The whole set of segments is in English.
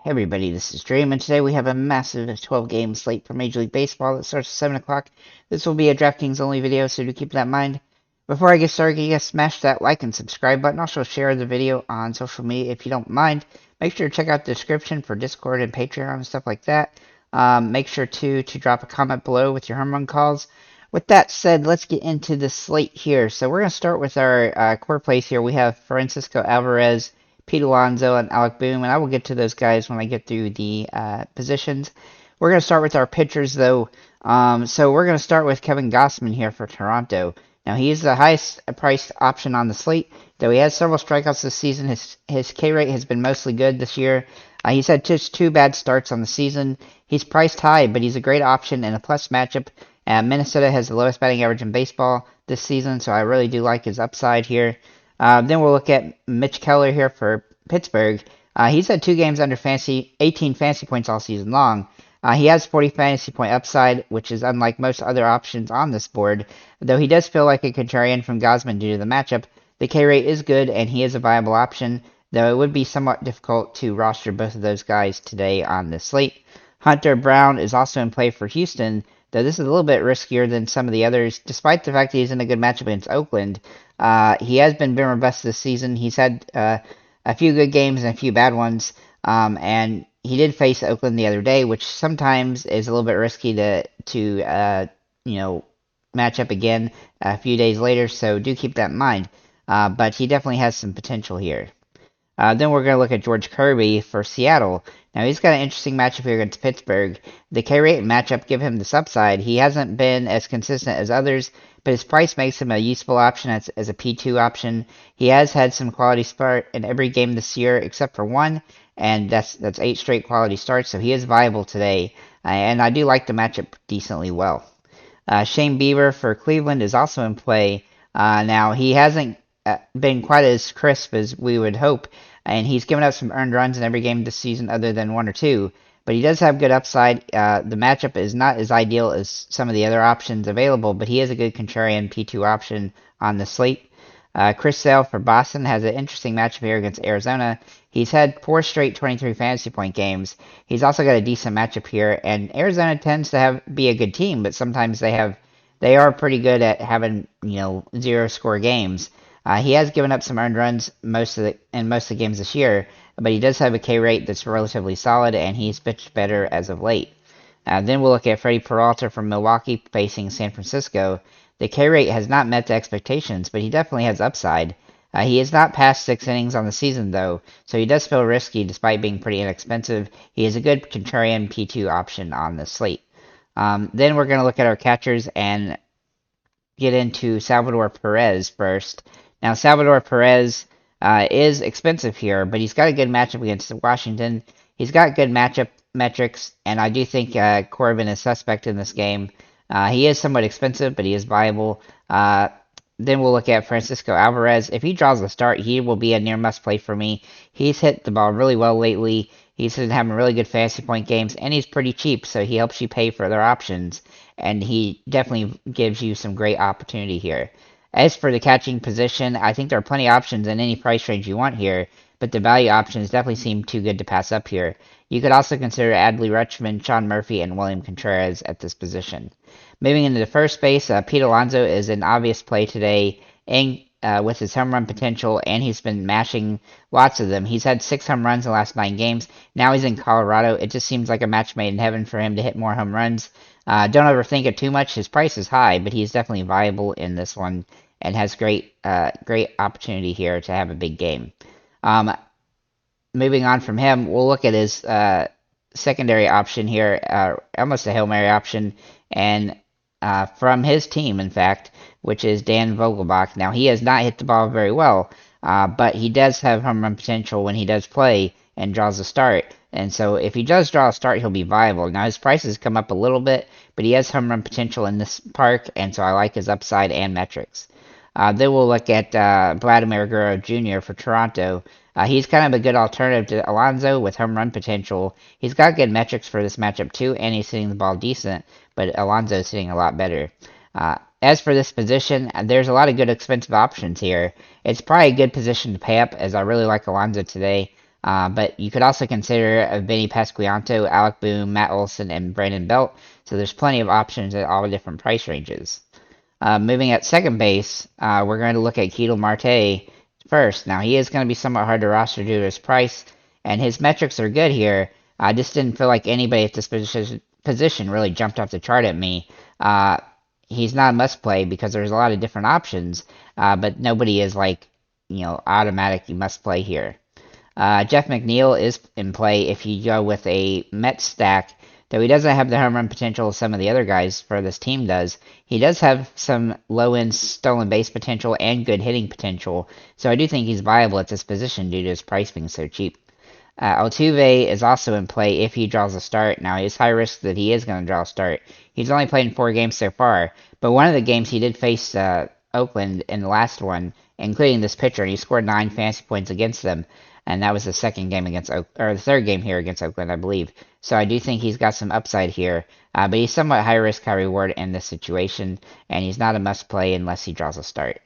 Hey everybody, this is Dream, and today we have a massive 12-game slate for Major League Baseball that starts at 7 o'clock. This will be a DraftKings only video, so do keep that in mind. Before I get started, you guys smash that like and subscribe button. Also share the video on social media if you don't mind. Make sure to check out the description for Discord and Patreon and stuff like that. Make sure to drop a comment below with your home run calls. With that said, let's get into the slate here. So we're going to start with our core plays here. We have Francisco Alvarez, Pete Alonso, and Alec Boom, and I will get to those guys when I get through the positions. We're going to start with our pitchers, though. So we're going to start with Kevin Gausman here for Toronto. Now, he is the highest priced option on the slate, though he has several strikeouts this season. His K rate has been mostly good this year. He's had just 2 bad starts on the season. He's priced high, but he's a great option in a plus matchup. Minnesota has the lowest batting average in baseball this season, so I really do like his upside here. Then we'll look at Mitch Keller here for Pittsburgh. He's had 2 games under 18 fantasy points all season long. He has 40 fantasy point upside, which is unlike most other options on this board. Though he does feel like a contrarian from Gausman due to the matchup, the K rate is good and he is a viable option, though it would be somewhat difficult to roster both of those guys today on this slate. Hunter Brown is also in play for Houston, though this is a little bit riskier than some of the others, despite the fact that he's in a good matchup against Oakland. He has been boom or bust this season. He's had a few good games and a few bad ones, and he did face Oakland the other day, which sometimes is a little bit risky to match up again a few days later, so do keep that in mind. But he definitely has some potential here. Then we're going to look at George Kirby for Seattle. Now, he's got an interesting matchup here against Pittsburgh. The K rate matchup give him this upside. He hasn't been as consistent as others, but his price makes him a useful option as a P2 option. He has had some quality start in every game this year except for one, and that's 8 straight quality starts, so he is viable today. And I do like the matchup decently well. Shane Bieber for Cleveland is also in play. Now, he hasn't been quite as crisp as we would hope, and he's given up some earned runs in every game this season other than 1 or 2, but he does have good upside. The matchup is not as ideal as some of the other options available, but he is a good contrarian P2 option on the slate. Chris Sale for Boston has an interesting matchup here against Arizona. He's had 4 straight 23 fantasy point games. He's also got a decent matchup here, and Arizona tends to be a good team, but sometimes they are pretty good at having 0-score games. He has given up some earned runs in most of the games this year, but he does have a K rate that's relatively solid, and he's pitched better as of late. Then we'll look at Freddie Peralta from Milwaukee facing San Francisco. The K rate has not met the expectations, but he definitely has upside. He has not passed 6 innings on the season, though, so he does feel risky despite being pretty inexpensive. He is a good contrarian P2 option on the slate. Then we're going to look at our catchers and get into Salvador Perez first. Now, Salvador Perez is expensive here, but he's got a good matchup against Washington. He's got good matchup metrics, and I do think Corbin is suspect in this game. He is somewhat expensive, but he is viable. Then we'll look at Francisco Alvarez. If he draws the start, he will be a near must-play for me. He's hit the ball really well lately. He's been having really good fantasy point games, and he's pretty cheap, so he helps you pay for other options, and he definitely gives you some great opportunity here. As for the catching position, I think there are plenty of options in any price range you want here, but the value options definitely seem too good to pass up here. You could also consider Adley Rutschman, Sean Murphy, and William Contreras at this position. Moving into the first base, Pete Alonso is an obvious play today with his home run potential, and he's been mashing lots of them. He's had 6 home runs in the last 9 games. Now he's in Colorado. It just seems like a match made in heaven for him to hit more home runs. Don't overthink it too much. His price is high, but he's definitely viable in this one and has great opportunity here to have a big game. Moving on from him, we'll look at his secondary option here, almost a Hail Mary option, and from his team, in fact, which is Dan Vogelbach. Now, he has not hit the ball very well, but he does have home run potential when he does play and draws a start. And so if he does draw a start, he'll be viable. Now, his prices come up a little bit, but he has home run potential in this park, and so I like his upside and metrics. Then we'll look at Vladimir Guerrero Jr. for Toronto. He's kind of a good alternative to Alonso with home run potential. He's got good metrics for this matchup too, and he's hitting the ball decent, but Alonso's hitting a lot better. As for this position, there's a lot of good expensive options here. It's probably a good position to pay up, as I really like Alonso today. But you could also consider Vinny Pasquantino, Alec Boom, Matt Olson, and Brandon Belt. So there's plenty of options at all different price ranges. Moving at second base, we're going to look at Ketel Marte first. Now, he is going to be somewhat hard to roster due to his price, and his metrics are good here. I just didn't feel like anybody at this position really jumped off the chart at me. He's not a must play because there's a lot of different options, but nobody is like, automatic you must play here. Jeff McNeil is in play if you go with a Mets stack, though he doesn't have the home run potential some of the other guys for this team does. He does have some low-end stolen base potential and good hitting potential, so I do think he's viable at this position due to his price being so cheap. Altuve is also in play if he draws a start. Now, it's high risk that he is going to draw a start. He's only played in 4 games so far, but one of the games he did face Oakland in the last one, including this pitcher, and he scored 9 fantasy points against them, and that was the second game against or the third game here against Oakland, I believe. So I do think he's got some upside here, but he's somewhat high risk, high reward in this situation, and he's not a must play unless he draws a start.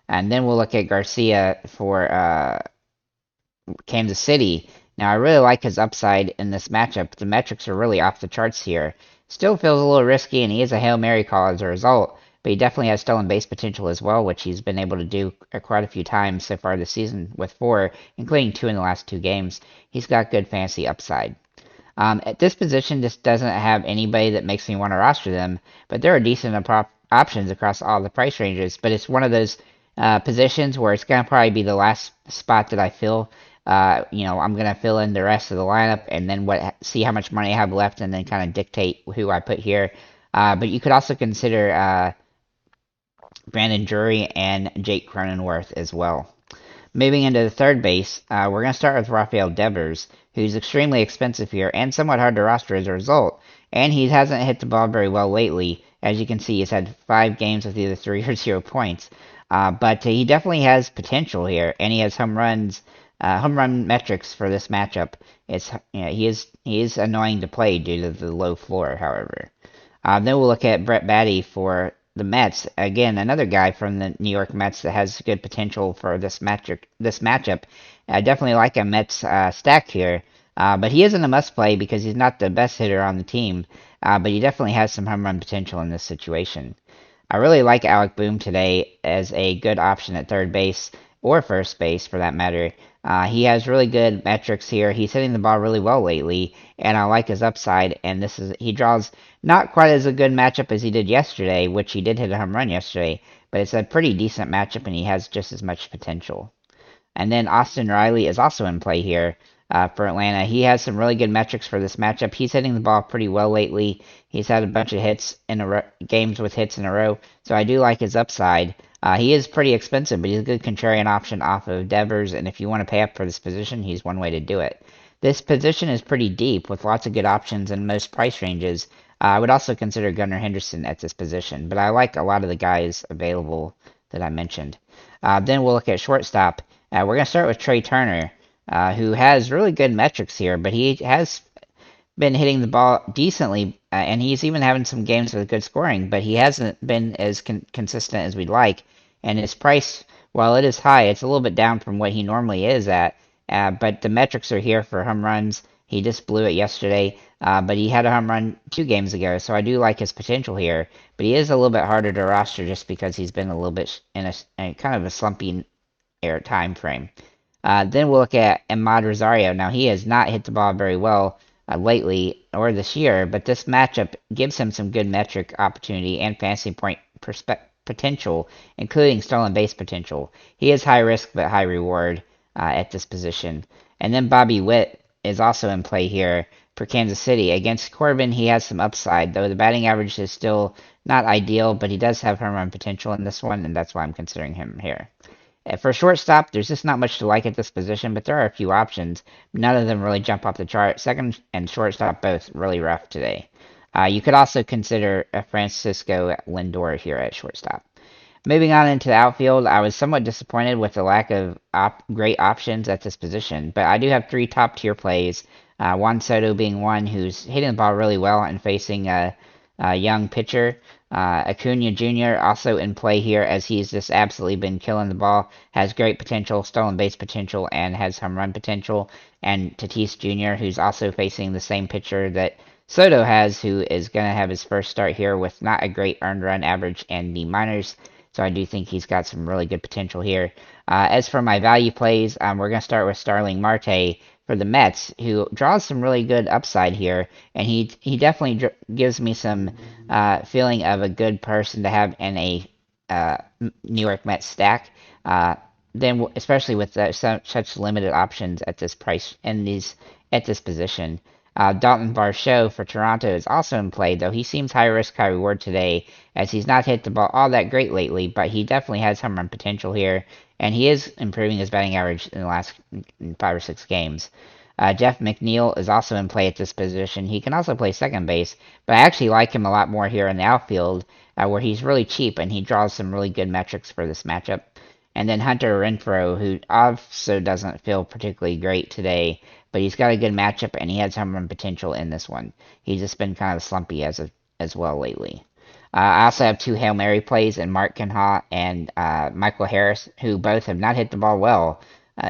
And then we'll look at Garcia for Kansas City. Now, I really like his upside in this matchup. The metrics are really off the charts here. Still feels a little risky, and he is a Hail Mary call as a result, but he definitely has stolen base potential as well, which he's been able to do quite a few times so far this season with 4, including 2 in the last 2 games. He's got good fantasy upside. At this position, this doesn't have anybody that makes me want to roster them, but there are decent options across all the price ranges, but it's one of those positions where it's going to probably be the last spot that I fill. I'm going to fill in the rest of the lineup and then see how much money I have left and then kind of dictate who I put here. But you could also consider Brandon Drury and Jake Cronenworth as well. Moving into the third base, we're going to start with Rafael Devers, who's extremely expensive here and somewhat hard to roster as a result. And he hasn't hit the ball very well lately. As you can see, he's had 5 games with either 3 or 0 points. But he definitely has potential here, and he has home run metrics for this matchup. He is annoying to play due to the low floor, however. Then we'll look at Brett Baty for the Mets. Again, another guy from the New York Mets that has good potential for this matchup. I definitely like a Mets stack here, but he isn't a must-play because he's not the best hitter on the team, but he definitely has some home run potential in this situation. I really like Alec Boom today as a good option at third base, or first base for that matter. He has really good metrics here. He's hitting the ball really well lately, and I like his upside. And he draws not quite as a good matchup as he did yesterday, which he did hit a home run yesterday, but it's a pretty decent matchup, and he has just as much potential. And then Austin Riley is also in play here for Atlanta. He has some really good metrics for this matchup. He's hitting the ball pretty well lately. He's had a bunch of hits games with hits in a row, so I do like his upside. He is pretty expensive, but he's a good contrarian option off of Devers, and if you want to pay up for this position, he's one way to do it. This position is pretty deep with lots of good options in most price ranges. I would also consider Gunnar Henderson at this position, but I like a lot of the guys available that I mentioned. Then we'll look at shortstop. We're going to start with Trey Turner, who has really good metrics here, but he has been hitting the ball decently, and he's even having some games with good scoring, but he hasn't been as consistent as we'd like. And his price, while it is high, it's a little bit down from what he normally is at. But the metrics are here for home runs. He just blew it yesterday, but he had a home run 2 games ago, so I do like his potential here. But he is a little bit harder to roster just because he's been a little bit in a kind of a slumpy time frame. Then we'll look at Ahmad Rosario. Now, he has not hit the ball very well lately or this year, but this matchup gives him some good metric opportunity and fantasy point potential, including stolen base potential. He is high risk but high reward at this position. And then Bobby Witt is also in play here for Kansas City. Against Corbin, he has some upside, though the batting average is still not ideal, but he does have home run potential in this one, and that's why I'm considering him here. For shortstop, there's just not much to like at this position, but there are a few options. None of them really jump off the chart. Second and shortstop both really rough today. You could also consider Francisco Lindor here at shortstop. Moving on into the outfield, I was somewhat disappointed with the lack of great options at this position, but I do have 3 top-tier plays. Juan Soto being one who's hitting the ball really well and facing a young pitcher. Acuna Jr. also in play here as he's just absolutely been killing the ball, has great potential, stolen base potential, and has home run potential. And Tatis Jr., who's also facing the same pitcher that Soto has, who is going to have his first start here with not a great earned run average in the minors. So I do think he's got some really good potential here. As for my value plays, we're going to start with Starling Marte for the Mets, who draws some really good upside here, and he definitely gives me some feeling of a good person to have in a New York Mets stack. Then, especially with such limited options at this price and these at this position. Dalton Varsho for Toronto is also in play, though he seems high risk, high reward today, as he's not hit the ball all that great lately, but he definitely has home run potential here, and he is improving his batting average in the last 5 or 6 games. Jeff McNeil is also in play at this position. He can also play second base, but I actually like him a lot more here in the outfield, where he's really cheap and he draws some really good metrics for this matchup. And then Hunter Renfroe, who also doesn't feel particularly great today, but he's got a good matchup and he has home run potential in this one. He's just been kind of slumpy as well lately. I also have two Hail Mary plays in Mark Canha and Michael Harris, who both have not hit the ball well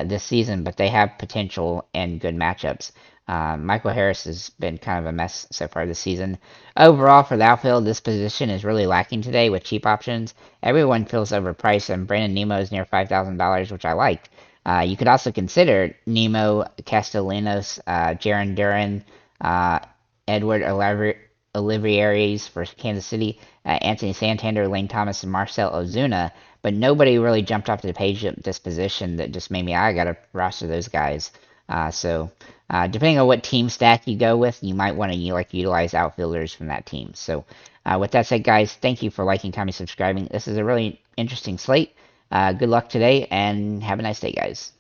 this season, but they have potential and good matchups. Michael Harris has been kind of a mess so far this season. Overall, for the outfield, this position is really lacking today with cheap options. Everyone feels overpriced, and Brandon Nimmo is near $5,000, which I like. You could also consider Nimmo, Castellanos, Jaron Duran, Edward Olivares for Kansas City, Anthony Santander, Lane Thomas, and Marcell Ozuna, but nobody really jumped off the page at this position that just made me, I gotta roster those guys. Depending on what team stack you go with, you might want to utilize outfielders from that team. So, with that said, guys, thank you for liking, commenting, subscribing. This is a really interesting slate. Good luck today, and have a nice day, guys.